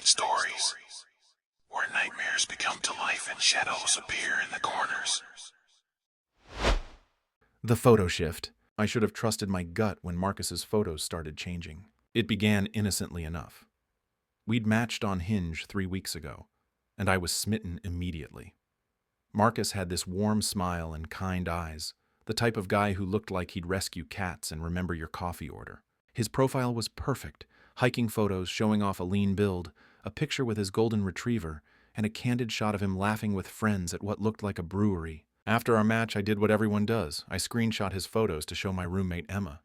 night stories, where nightmares become to life and shadows appear in the corners. The photo shift. I should have trusted my gut when Marcus's photos started changing. It began innocently enough. We'd matched on Hinge 3 weeks ago, and I was smitten immediately. Marcus had this warm smile and kind eyes, the type of guy who looked like he'd rescue cats and remember your coffee order. His profile was perfect, hiking photos showing off a lean build, a picture with his golden retriever, and a candid shot of him laughing with friends at what looked like a brewery. After our match, I did what everyone does. I screenshot his photos to show my roommate Emma.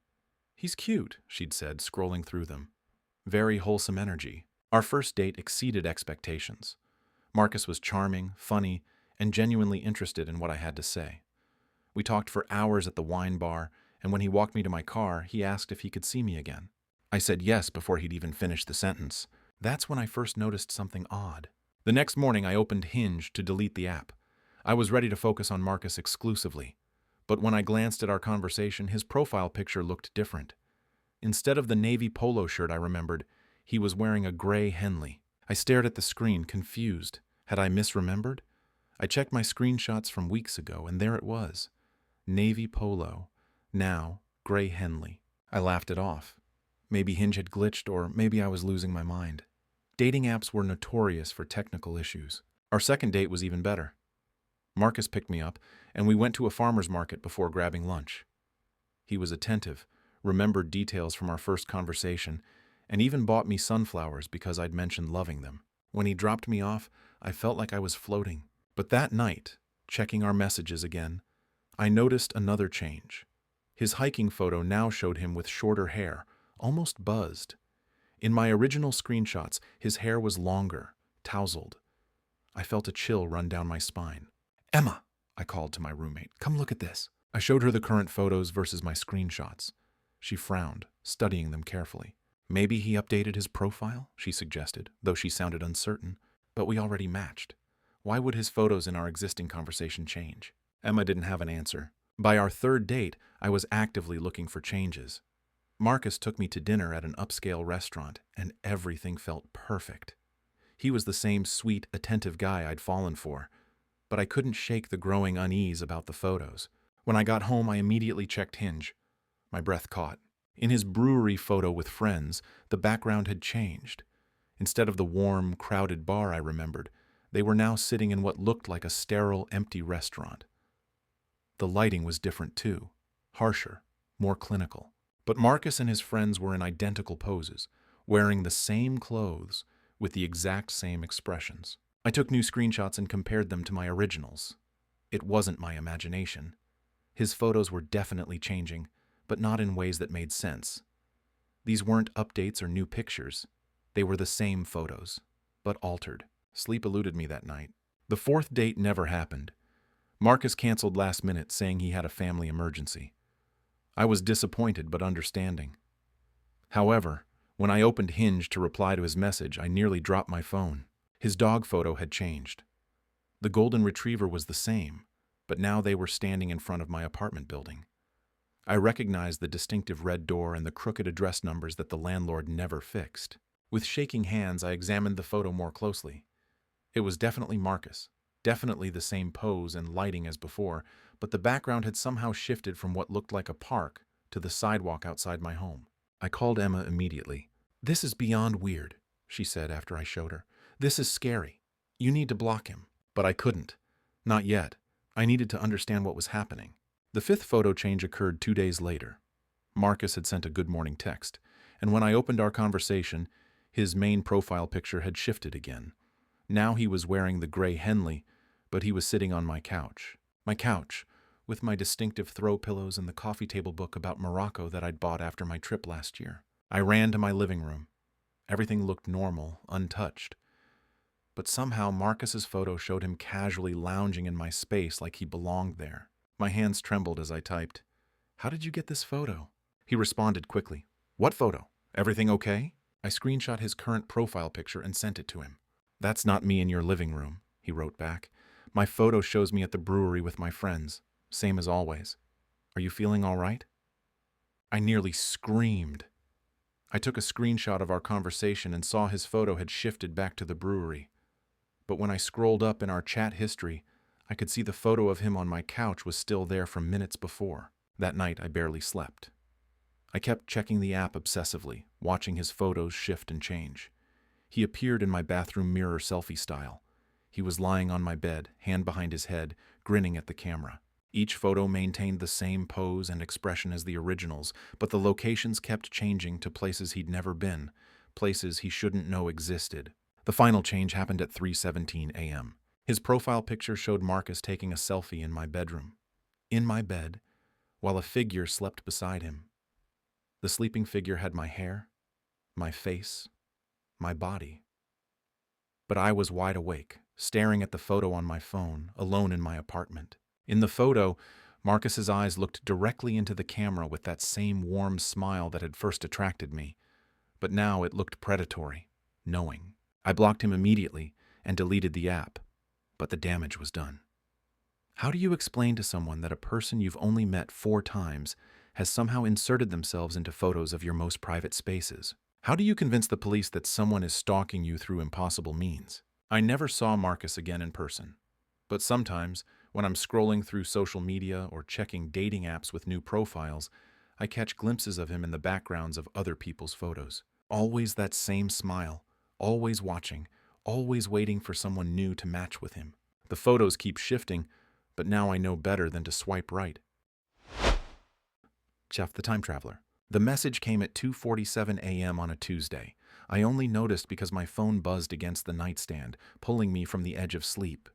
"He's cute," she'd said, scrolling through them. Very wholesome energy. Our first date exceeded expectations. Marcus was charming, funny, and genuinely interested in what I had to say. We talked for hours at the wine bar, and when he walked me to my car, he asked if he could see me again. I said yes before he'd even finished the sentence. That's when I first noticed something odd. The next morning, I opened Hinge to delete the app. I was ready to focus on Marcus exclusively, but when I glanced at our conversation, his profile picture looked different. Instead of the navy polo shirt I remembered, he was wearing a gray Henley. I stared at the screen, confused. Had I misremembered? I checked my screenshots from weeks ago, and there it was. Navy polo. Now, gray Henley. I laughed it off. Maybe Hinge had glitched, or maybe I was losing my mind. Dating apps were notorious for technical issues. Our second date was even better. Marcus picked me up, and we went to a farmer's market before grabbing lunch. He was attentive, remembered details from our first conversation, and even bought me sunflowers because I'd mentioned loving them. When he dropped me off, I felt like I was floating. But that night, checking our messages again, I noticed another change. His hiking photo now showed him with shorter hair, almost buzzed. In my original screenshots, his hair was longer, tousled. I felt a chill run down my spine. "Emma," I called to my roommate, "come look at this." I showed her the current photos versus my screenshots. She frowned, studying them carefully. "Maybe he updated his profile," she suggested, though she sounded uncertain. "But we already matched. Why would his photos in our existing conversation change?" Emma didn't have an answer. By our third date, I was actively looking for changes. Marcus took me to dinner at an upscale restaurant, and everything felt perfect. He was the same sweet, attentive guy I'd fallen for, but I couldn't shake the growing unease about the photos. When I got home, I immediately checked Hinge. My breath caught. In his brewery photo with friends, the background had changed. Instead of the warm, crowded bar I remembered, they were now sitting in what looked like a sterile, empty restaurant. The lighting was different too, harsher, more clinical. But Marcus and his friends were in identical poses, wearing the same clothes, with the exact same expressions. I took new screenshots and compared them to my originals. It wasn't my imagination. His photos were definitely changing, but not in ways that made sense. These weren't updates or new pictures. They were the same photos, but altered. Sleep eluded me that night. The fourth date never happened. Marcus canceled last minute, saying he had a family emergency. I was disappointed but understanding. However, when I opened Hinge to reply to his message, I nearly dropped my phone. His dog photo had changed. The golden retriever was the same, but now they were standing in front of my apartment building. I recognized the distinctive red door and the crooked address numbers that the landlord never fixed. With shaking hands, I examined the photo more closely. It was definitely Marcus, definitely the same pose and lighting as before, but the background had somehow shifted from what looked like a park to the sidewalk outside my home. I called Emma immediately. "This is beyond weird," she said after I showed her. "This is scary. You need to block him." But I couldn't. Not yet. I needed to understand what was happening. The fifth photo change occurred 2 days later. Marcus had sent a good morning text, and when I opened our conversation, his main profile picture had shifted again. Now he was wearing the gray Henley, but he was sitting on my couch. My couch, with my distinctive throw pillows and the coffee table book about Morocco that I'd bought after my trip last year. I ran to my living room. Everything looked normal, untouched. But somehow Marcus's photo showed him casually lounging in my space like he belonged there. My hands trembled as I typed, "How did you get this photo?" He responded quickly, "What photo? Everything okay?" I screenshot his current profile picture and sent it to him. "That's not me in your living room," he wrote back. "My photo shows me at the brewery with my friends, same as always. Are you feeling all right?" I nearly screamed. I took a screenshot of our conversation and saw his photo had shifted back to the brewery. But when I scrolled up in our chat history, I could see the photo of him on my couch was still there from minutes before. That night, I barely slept. I kept checking the app obsessively, watching his photos shift and change. He appeared in my bathroom mirror selfie style. He was lying on my bed, hand behind his head, grinning at the camera. Each photo maintained the same pose and expression as the originals, but the locations kept changing to places he'd never been, places he shouldn't know existed. The final change happened at 3:17 a.m. His profile picture showed Marcus taking a selfie in my bedroom. In my bed, while a figure slept beside him. The sleeping figure had my hair, my face, my body. But I was wide awake, staring at the photo on my phone, alone in my apartment. In the photo, Marcus's eyes looked directly into the camera with that same warm smile that had first attracted me. But now it looked predatory, knowing. I blocked him immediately and deleted the app, but the damage was done. How do you explain to someone that a person you've only met 4 times has somehow inserted themselves into photos of your most private spaces? How do you convince the police that someone is stalking you through impossible means? I never saw Marcus again in person, but sometimes, when I'm scrolling through social media or checking dating apps with new profiles, I catch glimpses of him in the backgrounds of other people's photos. Always that same smile, always watching, always waiting for someone new to match with him. The photos keep shifting, but now I know better than to swipe right. Jeff the Time Traveler. The message came at 2:47 a.m. on a Tuesday. I only noticed because my phone buzzed against the nightstand, pulling me from the edge of sleep.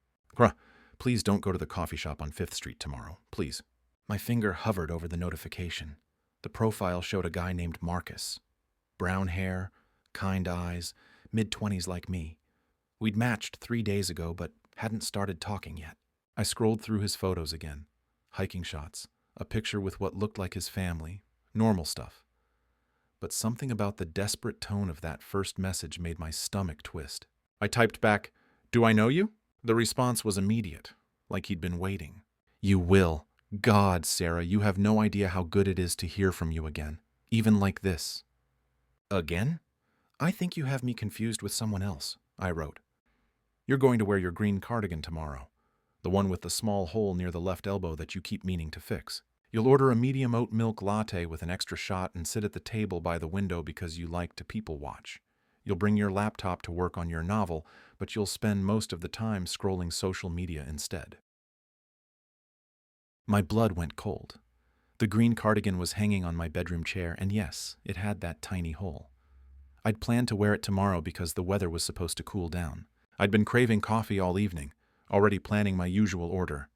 Please don't go to the coffee shop on 5th Street tomorrow, please. My finger hovered over the notification. The profile showed a guy named Marcus. Brown hair, kind eyes, mid-20s like me. We'd matched 3 days ago, but hadn't started talking yet. I scrolled through his photos again. Hiking shots, a picture with what looked like his family, normal stuff. But something about the desperate tone of that first message made my stomach twist. I typed back, "Do I know you?" The response was immediate, like he'd been waiting. "You will. God, Sarah, you have no idea how good it is to hear from you again, even like this." "Again? I think you have me confused with someone else," I wrote. "You're going to wear your green cardigan tomorrow, the one with the small hole near the left elbow that you keep meaning to fix. You'll order a medium oat milk latte with an extra shot and sit at the table by the window because you like to people watch. You'll bring your laptop to work on your novel, but you'll spend most of the time scrolling social media instead." My blood went cold. The green cardigan was hanging on my bedroom chair, and yes, it had that tiny hole. I'd planned to wear it tomorrow because the weather was supposed to cool down. I'd been craving coffee all evening, already planning my usual order.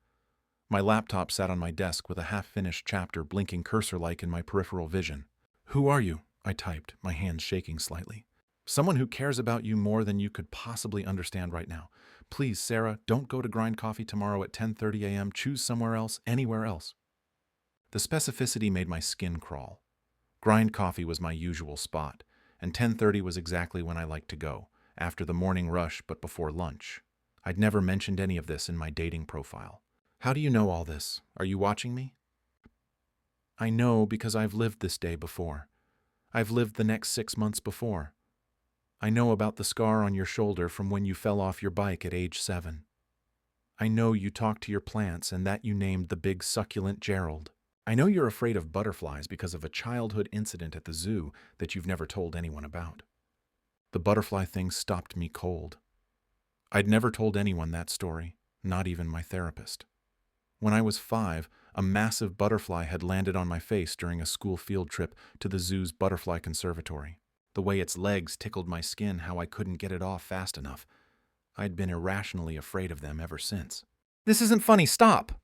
My laptop sat on my desk with a half-finished chapter blinking cursor-like in my peripheral vision. "Who are you?" I typed, my hands shaking slightly. "Someone who cares about you more than you could possibly understand right now. Please, Sarah, don't go to Grind Coffee tomorrow at 10:30 a.m. Choose somewhere else, anywhere else." The specificity made my skin crawl. Grind Coffee was my usual spot, and 10:30 was exactly when I liked to go, after the morning rush but before lunch. I'd never mentioned any of this in my dating profile. "How do you know all this? Are you watching me?" "I know because I've lived this day before. I've lived the next 6 months before. I know about the scar on your shoulder from when you fell off your bike at age 7. I know you talked to your plants and that you named the big succulent Gerald. I know you're afraid of butterflies because of a childhood incident at the zoo that you've never told anyone about." The butterfly thing stopped me cold. I'd never told anyone that story, not even my therapist. When I was 5, a massive butterfly had landed on my face during a school field trip to the zoo's butterfly conservatory. The way its legs tickled my skin, how I couldn't get it off fast enough. I'd been irrationally afraid of them ever since. "This isn't funny, stop!"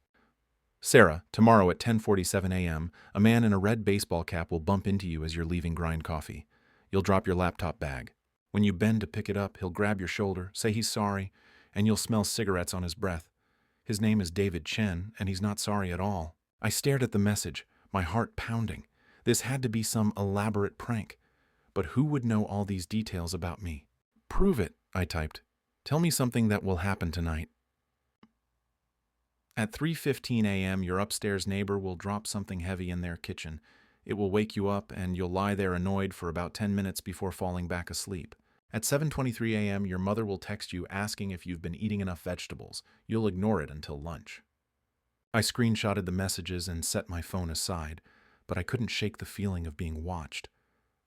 "Sarah, tomorrow at 10:47 a.m., a man in a red baseball cap will bump into you as you're leaving Grind Coffee. You'll drop your laptop bag. When you bend to pick it up, he'll grab your shoulder, say he's sorry, and you'll smell cigarettes on his breath. His name is David Chen, and he's not sorry at all." I stared at the message, my heart pounding. This had to be some elaborate prank. But who would know all these details about me? "Prove it," I typed. "Tell me something that will happen tonight." "At 3:15 a.m., your upstairs neighbor will drop something heavy in their kitchen. It will wake you up and you'll lie there annoyed for about 10 minutes before falling back asleep. At 7:23 a.m., your mother will text you asking if you've been eating enough vegetables. You'll ignore it until lunch. I screenshotted the messages and set my phone aside, but I couldn't shake the feeling of being watched.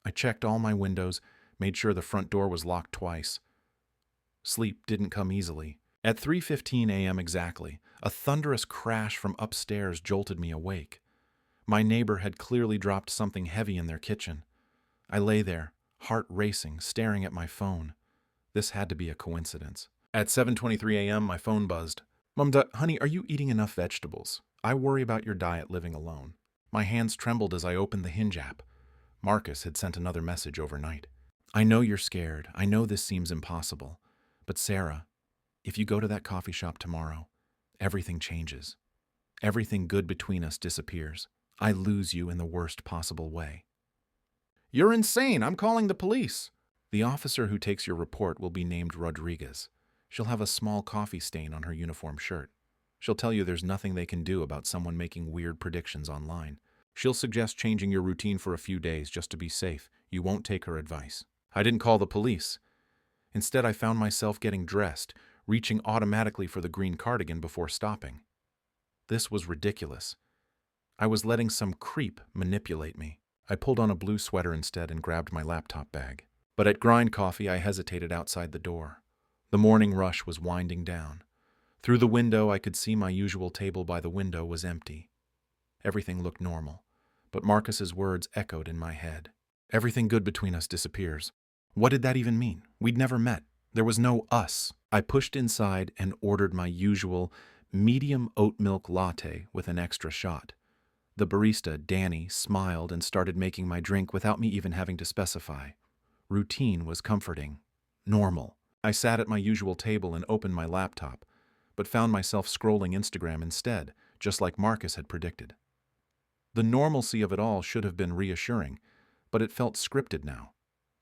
I checked all my windows, made sure the front door was locked twice. Sleep didn't come easily. At 3:15 a.m. exactly, a thunderous crash from upstairs jolted me awake. My neighbor had clearly dropped something heavy in their kitchen. I lay there, heart racing, staring at my phone. This had to be a coincidence. At 7:23 a.m., my phone buzzed. Mom, honey, are you eating enough vegetables? I worry about your diet living alone. My hands trembled as I opened the Hinge app. Marcus had sent another message overnight. I know you're scared. I know this seems impossible. But Sarah, if you go to that coffee shop tomorrow, everything changes. Everything good between us disappears. I lose you in the worst possible way. You're insane. I'm calling the police. The officer who takes your report will be named Rodriguez. She'll have a small coffee stain on her uniform shirt. She'll tell you there's nothing they can do about someone making weird predictions online. She'll suggest changing your routine for a few days just to be safe. You won't take her advice. I didn't call the police. Instead, I found myself getting dressed, reaching automatically for the green cardigan before stopping. This was ridiculous. I was letting some creep manipulate me. I pulled on a blue sweater instead and grabbed my laptop bag. But at Grind Coffee, I hesitated outside the door. The morning rush was winding down. Through the window, I could see my usual table by the window was empty. Everything looked normal, but Marcus's words echoed in my head. Everything good between us disappears. What did that even mean? We'd never met. There was no us. I pushed inside and ordered my usual medium oat milk latte with an extra shot. The barista, Danny, smiled and started making my drink without me even having to specify. Routine was comforting. Normal. I sat at my usual table and opened my laptop, but found myself scrolling Instagram instead, just like Marcus had predicted. The normalcy of it all should have been reassuring, but it felt scripted now,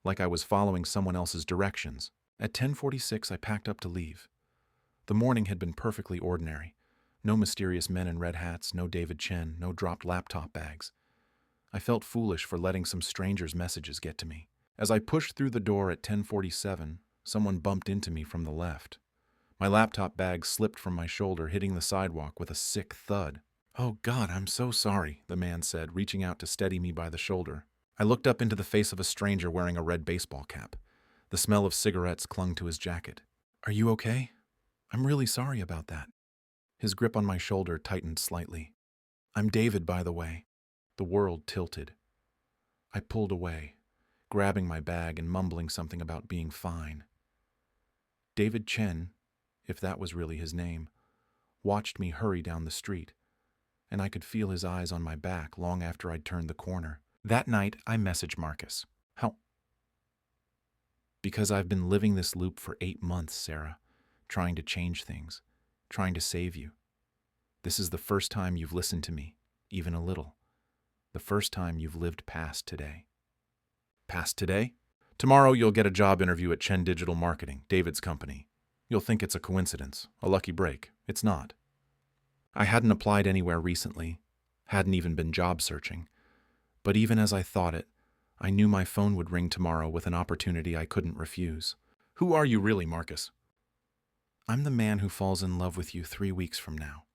like I was following someone else's directions. At 10:46, I packed up to leave. The morning had been perfectly ordinary. No mysterious men in red hats, no David Chen, no dropped laptop bags. I felt foolish for letting some stranger's messages get to me. As I pushed through the door at 10:47, someone bumped into me from the left. My laptop bag slipped from my shoulder, hitting the sidewalk with a sick thud. "Oh God, I'm so sorry," the man said, reaching out to steady me by the shoulder. I looked up into the face of a stranger wearing a red baseball cap. The smell of cigarettes clung to his jacket. "Are you okay? I'm really sorry about that." His grip on my shoulder tightened slightly. "I'm David, by the way." The world tilted. I pulled away, grabbing my bag and mumbling something about being fine. David Chen, if that was really his name, watched me hurry down the street, and I could feel his eyes on my back long after I'd turned the corner. That night, I messaged Marcus. "How?" "Because I've been living this loop for 8 months, Sarah, trying to change things, trying to save you. This is the first time you've listened to me, even a little. The first time you've lived past today." "Past today? Tomorrow you'll get a job interview at Chen Digital Marketing, David's company. You'll think it's a coincidence, a lucky break. It's not." I hadn't applied anywhere recently, hadn't even been job searching. But even as I thought it, I knew my phone would ring tomorrow with an opportunity I couldn't refuse. "Who are you really, Marcus?" "I'm the man who falls in love with you 3 weeks from now.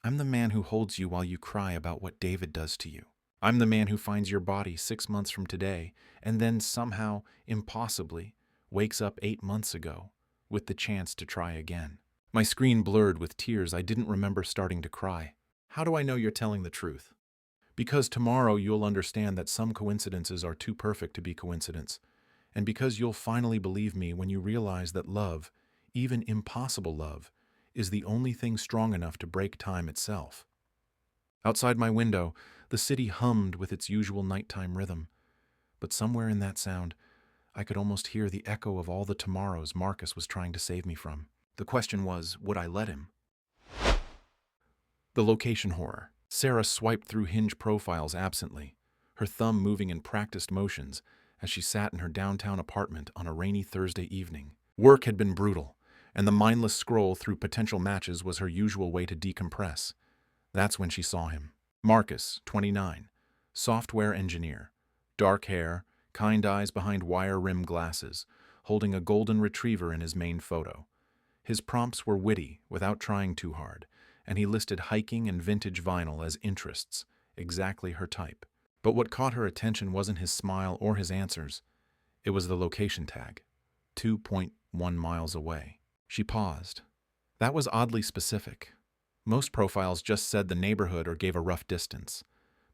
I'm the man who holds you while you cry about what David does to you. I'm the man who finds your body 6 months from today and then somehow, impossibly, wakes up 8 months ago with the chance to try again." My screen blurred with tears. I didn't remember starting to cry. "How do I know you're telling the truth?" "Because tomorrow you'll understand that some coincidences are too perfect to be coincidence, and because you'll finally believe me when you realize that love, even impossible love, is the only thing strong enough to break time itself." Outside my window, the city hummed with its usual nighttime rhythm, but somewhere in that sound, I could almost hear the echo of all the tomorrows Marcus was trying to save me from. The question was, would I let him? The location horror. Sarah swiped through Hinge profiles absently, her thumb moving in practiced motions as she sat in her downtown apartment on a rainy Thursday evening. Work had been brutal, and the mindless scroll through potential matches was her usual way to decompress. That's when she saw him. Marcus, 29, Software engineer. Dark hair, kind eyes behind wire-rimmed glasses, holding a golden retriever in his main photo. His prompts were witty, without trying too hard, and he listed hiking and vintage vinyl as interests, exactly her type. But what caught her attention wasn't his smile or his answers. It was the location tag, 2.1 miles away. She paused. That was oddly specific. Most profiles just said the neighborhood or gave a rough distance,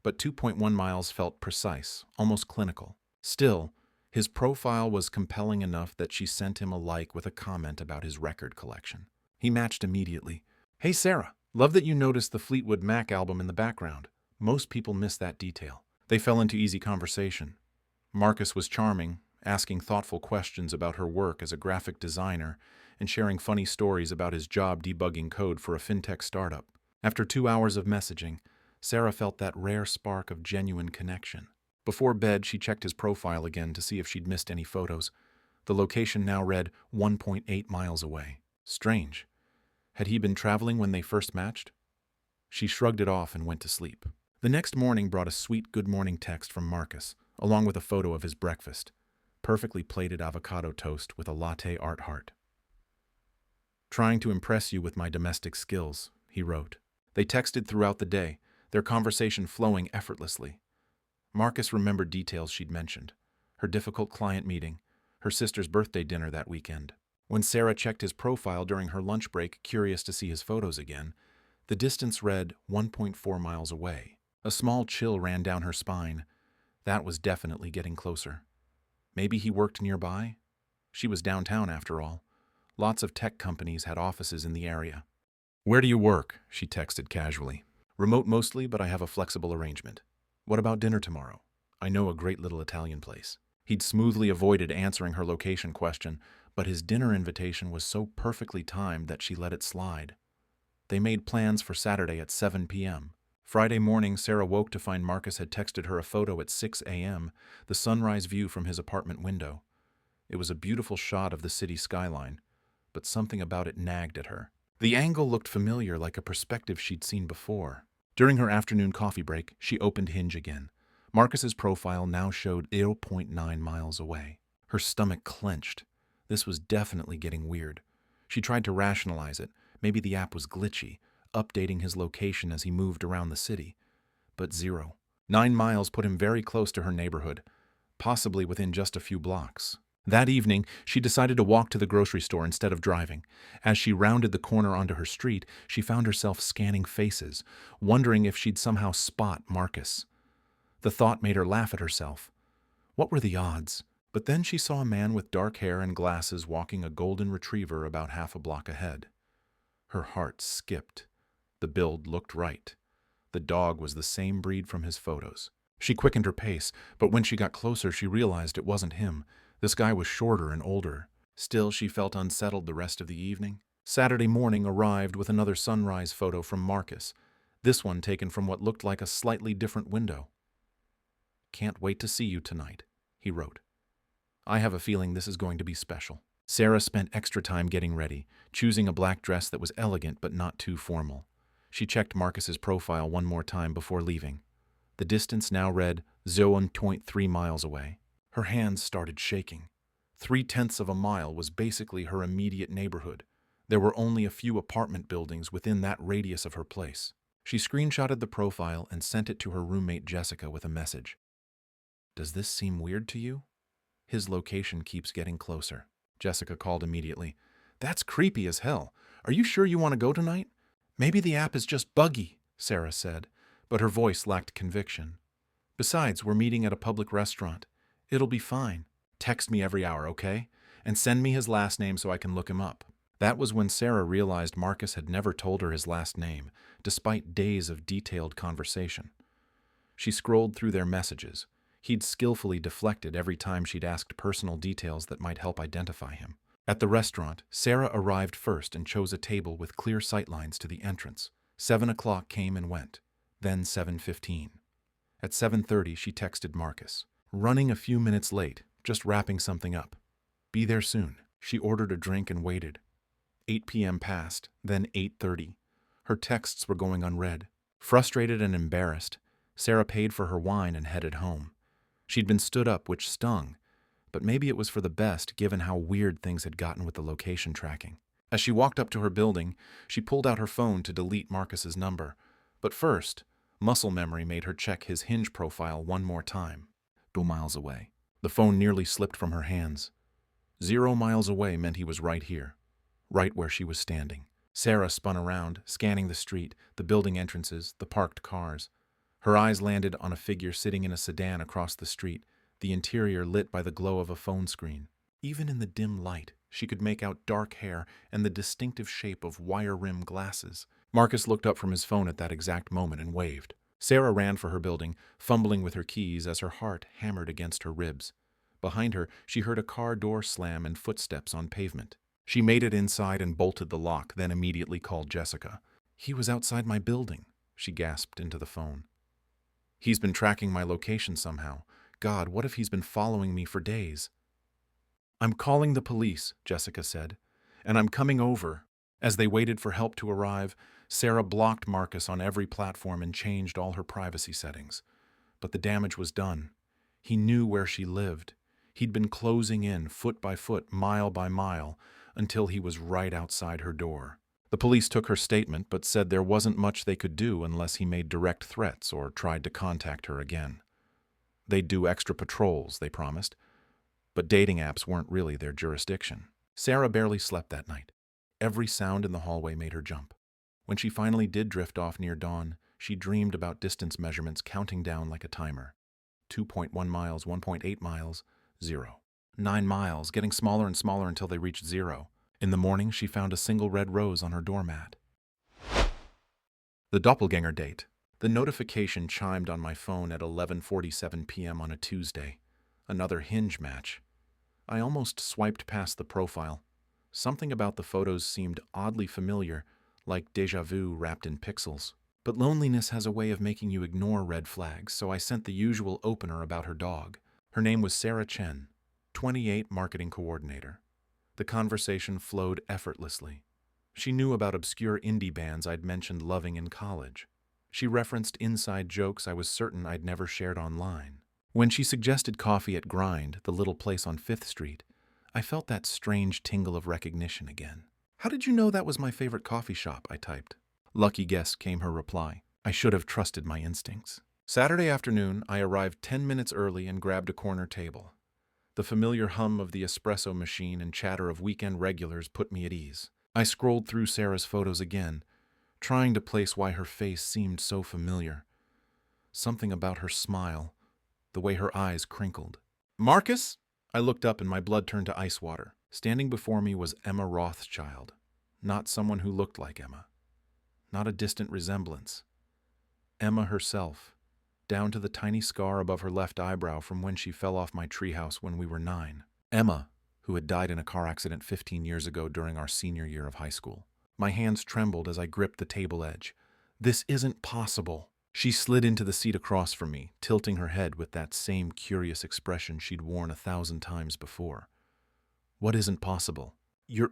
but 2.1 miles felt precise, almost clinical. Still, his profile was compelling enough that she sent him a like with a comment about his record collection. He matched immediately. "Hey Sarah, love that you noticed the Fleetwood Mac album in the background. Most people miss that detail." They fell into easy conversation. Marcus was charming, asking thoughtful questions about her work as a graphic designer and sharing funny stories about his job debugging code for a fintech startup. After 2 hours of messaging, Sarah felt that rare spark of genuine connection. Before bed, she checked his profile again to see if she'd missed any photos. The location now read 1.8 miles away. Strange. Had he been traveling when they first matched? She shrugged it off and went to sleep. The next morning brought a sweet good morning text from Marcus, along with a photo of his breakfast. Perfectly plated avocado toast with a latte art heart. "Trying to impress you with my domestic skills," he wrote. They texted throughout the day, their conversation flowing effortlessly. Marcus remembered details she'd mentioned. Her difficult client meeting, her sister's birthday dinner that weekend. When Sarah checked his profile during her lunch break, curious to see his photos again, the distance read 1.4 miles away. A small chill ran down her spine. That was definitely getting closer. Maybe he worked nearby? She was downtown after all. Lots of tech companies had offices in the area. "Where do you work?" she texted casually. "Remote mostly, but I have a flexible arrangement. What about dinner tomorrow? I know a great little Italian place." He'd smoothly avoided answering her location question, but his dinner invitation was so perfectly timed that she let it slide. They made plans for Saturday at 7 p.m. Friday morning, Sarah woke to find Marcus had texted her a photo at 6 a.m., the sunrise view from his apartment window. It was a beautiful shot of the city skyline, but something about it nagged at her. The angle looked familiar, like a perspective she'd seen before. During her afternoon coffee break, she opened Hinge again. Marcus's profile now showed 0.9 miles away. Her stomach clenched. This was definitely getting weird. She tried to rationalize it. Maybe the app was glitchy, updating his location as he moved around the city. But 0. 9 miles put him very close to her neighborhood, possibly within just a few blocks. That evening, she decided to walk to the grocery store instead of driving. As she rounded the corner onto her street, she found herself scanning faces, wondering if she'd somehow spot Marcus. The thought made her laugh at herself. What were the odds? But then she saw a man with dark hair and glasses walking a golden retriever about half a block ahead. Her heart skipped. The build looked right. The dog was the same breed from his photos. She quickened her pace, but when she got closer, she realized it wasn't him. This guy was shorter and older. Still, she felt unsettled the rest of the evening. Saturday morning arrived with another sunrise photo from Marcus, this one taken from what looked like a slightly different window. "Can't wait to see you tonight," he wrote. "I have a feeling this is going to be special." Sarah spent extra time getting ready, choosing a black dress that was elegant but not too formal. She checked Marcus's profile one more time before leaving. The distance now read 0.3 miles away. Her hands started shaking. 0.3 of a mile was basically her immediate neighborhood. There were only a few apartment buildings within that radius of her place. She screenshotted the profile and sent it to her roommate Jessica with a message. "Does this seem weird to you? His location keeps getting closer." Jessica called immediately. "That's creepy as hell. Are you sure you want to go tonight?" "Maybe the app is just buggy," Sarah said, but her voice lacked conviction. "Besides, we're meeting at a public restaurant. It'll be fine. Text me every hour, okay? And send me his last name so I can look him up." That was when Sarah realized Marcus had never told her his last name, despite days of detailed conversation. She scrolled through their messages. He'd skillfully deflected every time she'd asked personal details that might help identify him. At the restaurant, Sarah arrived first and chose a table with clear sightlines to the entrance. 7 o'clock came and went, then 7:15. At 7:30, she texted Marcus. "Running a few minutes late, just wrapping something up. Be there soon." She ordered a drink and waited. 8 p.m. passed, then 8:30. Her texts were going unread. Frustrated and embarrassed, Sarah paid for her wine and headed home. She'd been stood up, which stung, but maybe it was for the best given how weird things had gotten with the location tracking. As she walked up to her building, she pulled out her phone to delete Marcus's number. But first, muscle memory made her check his Hinge profile one more time. 2 miles away. The phone nearly slipped from her hands. 0 miles away meant he was right here, right where she was standing. Sarah spun around, scanning the street, the building entrances, the parked cars. Her eyes landed on a figure sitting in a sedan across the street, the interior lit by the glow of a phone screen. Even in the dim light, she could make out dark hair and the distinctive shape of wire-rimmed glasses. Marcus looked up from his phone at that exact moment and waved. Sarah ran for her building, fumbling with her keys as her heart hammered against her ribs. Behind her, she heard a car door slam and footsteps on pavement. She made it inside and bolted the lock, then immediately called Jessica. "He was outside my building," she gasped into the phone. "He's been tracking my location somehow. God, what if he's been following me for days?" "I'm calling the police," Jessica said, "and I'm coming over." As they waited for help to arrive, Sarah blocked Marcus on every platform and changed all her privacy settings. But the damage was done. He knew where she lived. He'd been closing in, foot by foot, mile by mile, until he was right outside her door. The police took her statement, but said there wasn't much they could do unless he made direct threats or tried to contact her again. They'd do extra patrols, they promised, but dating apps weren't really their jurisdiction. Sarah barely slept that night. Every sound in the hallway made her jump. When she finally did drift off near dawn, she dreamed about distance measurements counting down like a timer. 2.1 miles, 1.8 miles, 0. 9 miles, getting smaller and smaller until they reached 0. In the morning, she found a single red rose on her doormat. The doppelganger date. The notification chimed on my phone at 11:47 p.m. on a Tuesday. Another Hinge match. I almost swiped past the profile. Something about the photos seemed oddly familiar, like déjà vu wrapped in pixels. But loneliness has a way of making you ignore red flags, so I sent the usual opener about her dog. Her name was Sarah Chen, 28, marketing coordinator. The conversation flowed effortlessly. She knew about obscure indie bands I'd mentioned loving in college. She referenced inside jokes I was certain I'd never shared online. When she suggested coffee at Grind, the little place on 5th Street, I felt that strange tingle of recognition again. "How did you know that was my favorite coffee shop?" I typed. "Lucky guess," came her reply. I should have trusted my instincts. Saturday afternoon, I arrived 10 minutes early and grabbed a corner table. The familiar hum of the espresso machine and chatter of weekend regulars put me at ease. I scrolled through Sarah's photos again, trying to place why her face seemed so familiar. Something about her smile, the way her eyes crinkled. "Marcus?" I looked up and my blood turned to ice water. Standing before me was Emma Rothschild, not someone who looked like Emma. Not a distant resemblance. Emma herself, down to the tiny scar above her left eyebrow from when she fell off my treehouse when we were 9. Emma, who had died in a car accident 15 years ago during our senior year of high school. My hands trembled as I gripped the table edge. "This isn't possible." She slid into the seat across from me, tilting her head with that same curious expression she'd worn 1,000 times before. "What isn't possible?" You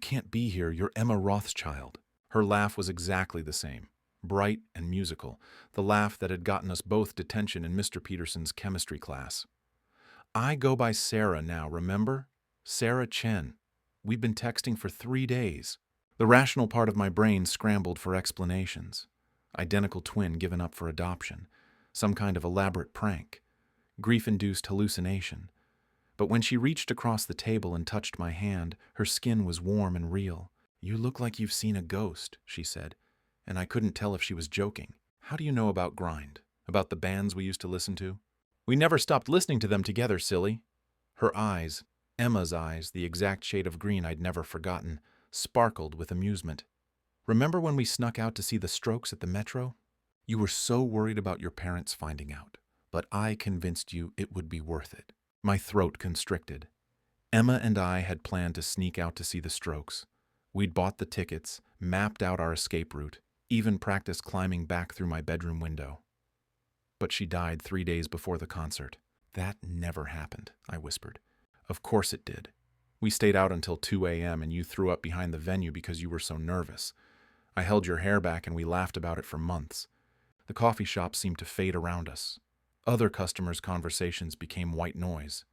can't be here. You're Emma Rothschild." Her laugh was exactly the same, bright and musical, the laugh that had gotten us both detention in Mr. Peterson's chemistry class. "I go by Sarah now, remember? Sarah Chen. We've been texting for 3 days." The rational part of my brain scrambled for explanations. Identical twin given up for adoption. Some kind of elaborate prank. Grief-induced hallucination. But when she reached across the table and touched my hand, her skin was warm and real. "You look like you've seen a ghost," she said, and I couldn't tell if she was joking. "How do you know about Grind? About the bands we used to listen to?" "We never stopped listening to them together, silly." Her eyes, Emma's eyes, the exact shade of green I'd never forgotten, sparkled with amusement. "Remember when we snuck out to see the Strokes at the Metro? You were so worried about your parents finding out, but I convinced you it would be worth it." My throat constricted. Emma and I had planned to sneak out to see the Strokes. We'd bought the tickets, mapped out our escape route, even practiced climbing back through my bedroom window. But she died 3 days before the concert. "That never happened," I whispered. "Of course it did. We stayed out until 2 a.m. and you threw up behind the venue because you were so nervous. I held your hair back and we laughed about it for months. The coffee shop seemed to fade around us. Other customers' conversations became white noise.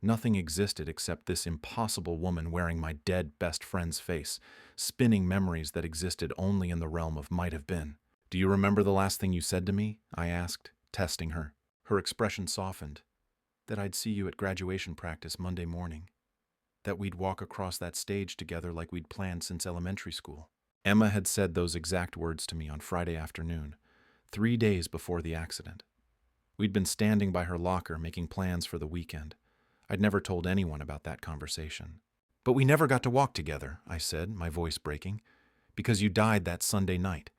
Nothing existed except this impossible woman wearing my dead best friend's face, spinning memories that existed only in the realm of might have been. "Do you remember the last thing you said to me?" I asked, testing her. Her expression softened. "That I'd see you at graduation practice Monday morning. That we'd walk across that stage together like we'd planned since elementary school." Emma had said those exact words to me on Friday afternoon, 3 days before the accident. We'd been standing by her locker making plans for the weekend. I'd never told anyone about that conversation. "But we never got to walk together," I said, my voice breaking, "because you died that Sunday night.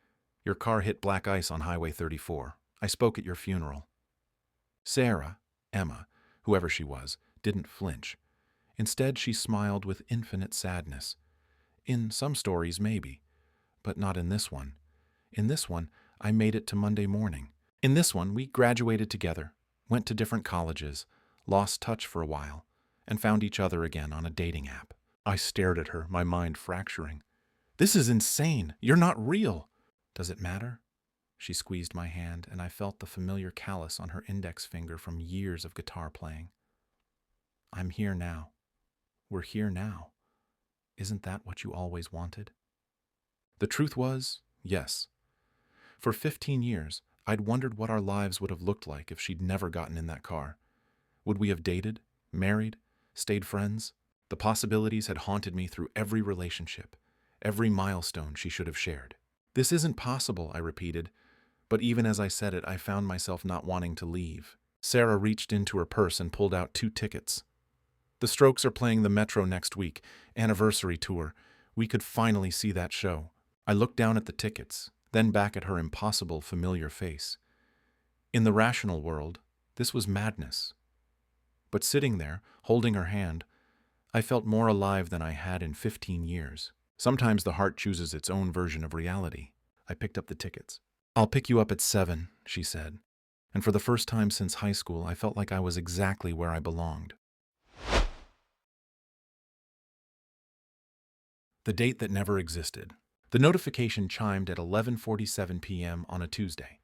Your car hit black ice on Highway 34. I spoke at your funeral." Sarah, Emma, whoever she was, didn't flinch. Instead, she smiled with infinite sadness. "In some stories, maybe, but not in this one. In this one, I made it to Monday morning. In this one, we graduated together, went to different colleges, lost touch for a while, and found each other again on a dating app." I stared at her, my mind fracturing. "This is insane. You're not real." "Does it matter?" She squeezed my hand, and I felt the familiar callus on her index finger from years of guitar playing. "I'm here now. We're here now. Isn't that what you always wanted?" The truth was, yes. For 15 years, I'd wondered what our lives would have looked like if she'd never gotten in that car. Would we have dated, married, stayed friends? The possibilities had haunted me through every relationship, every milestone she should have shared. "This isn't possible," I repeated, but even as I said it, I found myself not wanting to leave. Sarah reached into her purse and pulled out 2 tickets. "The Strokes are playing the Metro next week, anniversary tour. We could finally see that show." I looked down at the tickets, then back at her impossible, familiar face. In the rational world, this was madness. But sitting there, holding her hand, I felt more alive than I had in 15 years. Sometimes the heart chooses its own version of reality. I picked up the tickets. "I'll pick you up at 7, she said. And for the first time since high school, I felt like I was exactly where I belonged. The date that never existed. The notification chimed at 11:47 p.m. on a Tuesday.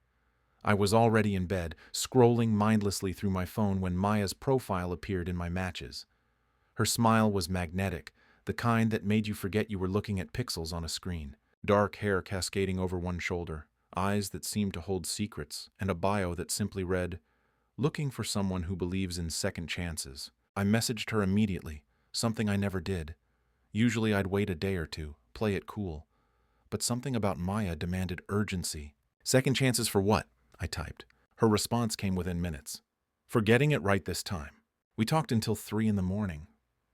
I was already in bed, scrolling mindlessly through my phone when Maya's profile appeared in my matches. Her smile was magnetic, the kind that made you forget you were looking at pixels on a screen. Dark hair cascading over one shoulder, eyes that seemed to hold secrets, and a bio that simply read, "Looking for someone who believes in second chances." I messaged her immediately, something I never did. Usually I'd wait a day or two, play it cool. But something about Maya demanded urgency. "Second chances for what?" I typed. Her response came within minutes. "For getting it right this time." We talked until 3 in the morning.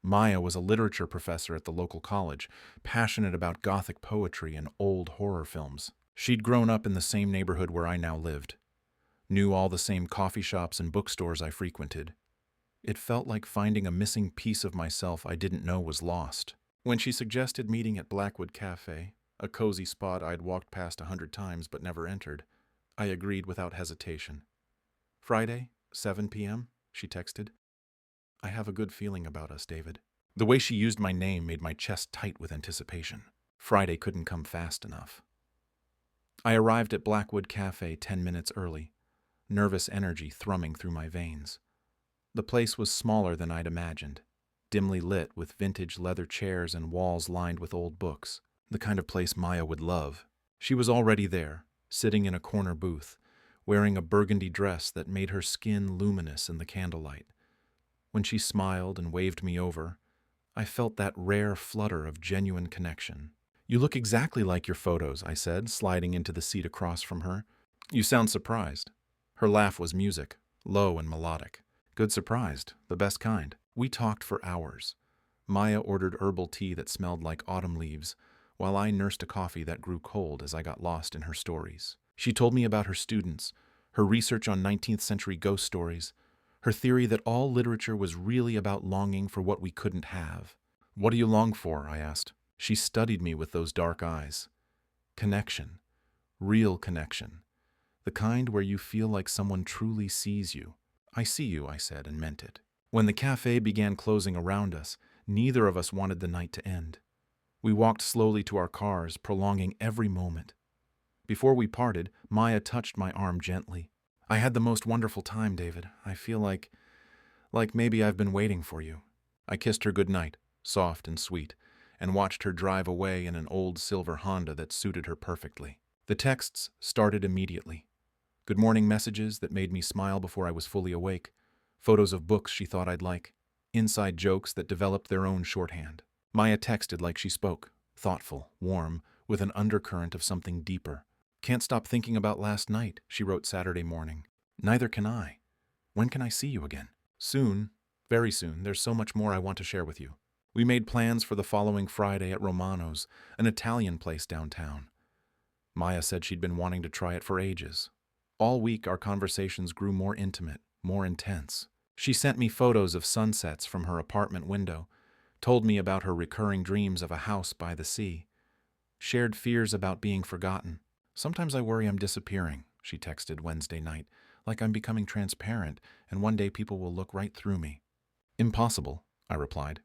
Maya was a literature professor at the local college, passionate about Gothic poetry and old horror films. She'd grown up in the same neighborhood where I now lived, knew all the same coffee shops and bookstores I frequented. It felt like finding a missing piece of myself I didn't know was lost. When she suggested meeting at Blackwood Cafe, a cozy spot I'd walked past 100 times but never entered, I agreed without hesitation. "Friday, 7 p.m., she texted. "I have a good feeling about us, David." The way she used my name made my chest tight with anticipation. Friday couldn't come fast enough. I arrived at Blackwood Cafe 10 minutes early, nervous energy thrumming through my veins. The place was smaller than I'd imagined, dimly lit with vintage leather chairs and walls lined with old books, the kind of place Maya would love. She was already there, sitting in a corner booth, wearing a burgundy dress that made her skin luminous in the candlelight. When she smiled and waved me over, I felt that rare flutter of genuine connection. "You look exactly like your photos," I said, sliding into the seat across from her. "You sound surprised." Her laugh was music, low and melodic. "Good surprised, the best kind." We talked for hours. Maya ordered herbal tea that smelled like autumn leaves, while I nursed a coffee that grew cold as I got lost in her stories. She told me about her students, her research on 19th century ghost stories, her theory that all literature was really about longing for what we couldn't have. "What do you long for?" I asked. She studied me with those dark eyes. "Connection. Real connection. The kind where you feel like someone truly sees you." "I see you," I said, and meant it. When the cafe began closing around us, neither of us wanted the night to end. We walked slowly to our cars, prolonging every moment. Before we parted, Maya touched my arm gently. I had the most wonderful time, David. I feel like maybe I've been waiting for you. I kissed her goodnight, soft and sweet, and watched her drive away in an old silver Honda that suited her perfectly. The texts started immediately. Good morning messages that made me smile before I was fully awake, photos of books she thought I'd like, inside jokes that developed their own shorthand. Maya texted like she spoke, thoughtful, warm, with an undercurrent of something deeper. Can't stop thinking about last night, she wrote Saturday morning. Neither can I. When can I see you again? Soon, very soon. There's so much more I want to share with you. We made plans for the following Friday at Romano's, an Italian place downtown. Maya said she'd been wanting to try it for ages. All week, our conversations grew more intimate, more intense. She sent me photos of sunsets from her apartment window, told me about her recurring dreams of a house by the sea, shared fears about being forgotten. Sometimes I worry I'm disappearing, she texted Wednesday night, like I'm becoming transparent and one day people will look right through me. Impossible, I replied.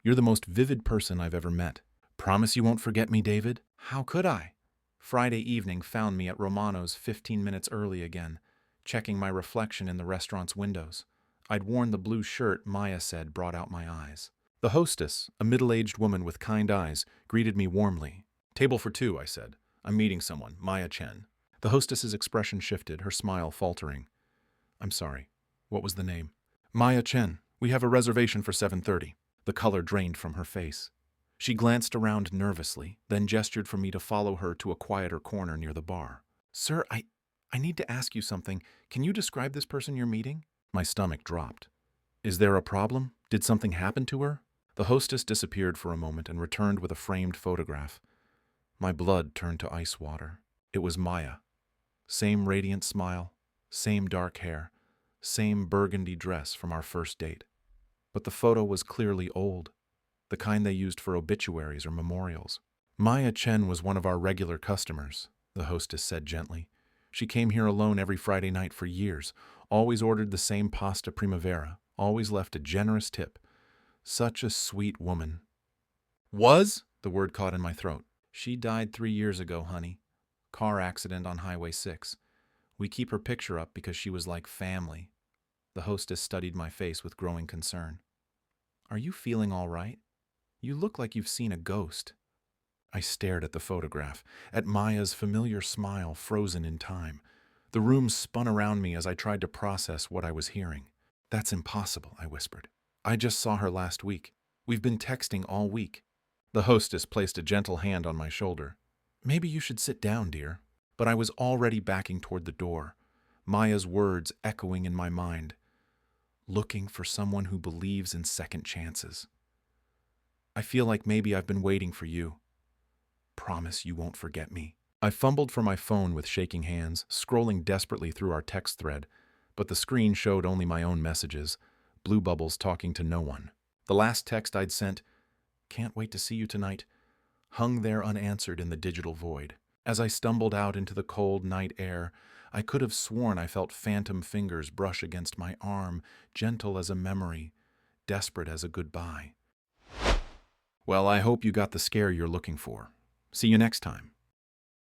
You're the most vivid person I've ever met. Promise you won't forget me, David? How could I? Friday evening found me at Romano's 15 minutes early again, checking my reflection in the restaurant's windows. I'd worn the blue shirt Maya said brought out my eyes. The hostess, a middle-aged woman with kind eyes, greeted me warmly. Table for two, I said. I'm meeting someone, Maya Chen. The hostess's expression shifted, her smile faltering. I'm sorry. What was the name? Maya Chen. We have a reservation for 7:30. The color drained from her face. She glanced around nervously, then gestured for me to follow her to a quieter corner near the bar. Sir, I need to ask you something. Can you describe this person you're meeting? My stomach dropped. Is there a problem? Did something happen to her? The hostess disappeared for a moment and returned with a framed photograph. My blood turned to ice water. It was Maya. Same radiant smile, same dark hair, same burgundy dress from our first date. But the photo was clearly old, the kind they used for obituaries or memorials. Maya Chen was one of our regular customers, the hostess said gently. She came here alone every Friday night for years, always ordered the same pasta primavera, always left a generous tip. Such a sweet woman. Was? The word caught in my throat. She died 3 years ago, honey. Car accident on Highway 6. We keep her picture up because she was like family. The hostess studied my face with growing concern. Are you feeling all right? You look like you've seen a ghost. I stared at the photograph, at Maya's familiar smile frozen in time. The room spun around me as I tried to process what I was hearing. That's impossible, I whispered. I just saw her last week. We've been texting all week. The hostess placed a gentle hand on my shoulder. Maybe you should sit down, dear. But I was already backing toward the door, Maya's words echoing in my mind. Looking for someone who believes in second chances. I feel like maybe I've been waiting for you. Promise you won't forget me. I fumbled for my phone with shaking hands, scrolling desperately through our text thread, but the screen showed only my own messages, blue bubbles talking to no one. The last text I'd sent, "Can't wait to see you tonight," hung there unanswered in the digital void. As I stumbled out into the cold night air, I could have sworn I felt phantom fingers brush against my arm, gentle as a memory, desperate as a goodbye. Well, I hope you got the scare you're looking for. See you next time.